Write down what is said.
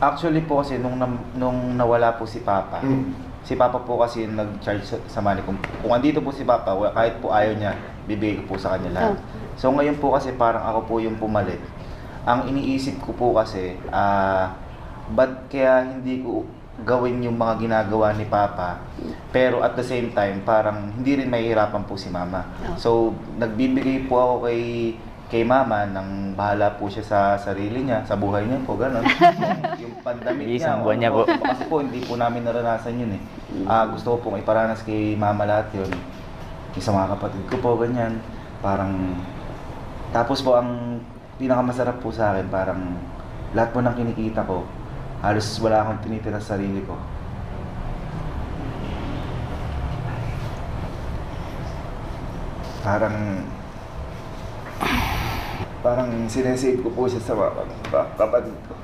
Actually po kasi nung nawala po si Papa, si Papa po kasi nag-charge sa money. Kung andito po si Papa, kahit po ayaw niya, bibigay ko po sa kanya lahat. So ngayon po kasi parang ako po yung pumalit. Ang iniisip ko po kasi, ba't kaya hindi ko gawin yung mga ginagawa ni Papa, pero at the same time, parang hindi rin mahihirapan po si Mama. So nagbibigay po ako kay Mama nang bahala po siya sa sarili niya, sa buhay niya po, gano'n. Yung pandamit niya. Isang buwan niya po. Kasi po, hindi po namin naranasan yun eh. Gusto ko pong iparanas kay Mama lahat yun. Yung sa mga kapatid ko po, ganyan. Parang, tapos po ang pinakamasarap po sa akin, parang lahat po ng kinikita ko, halos wala akong tinitira sa sarili ko. Parang sinesave ko po siya sa mga kapatid ko.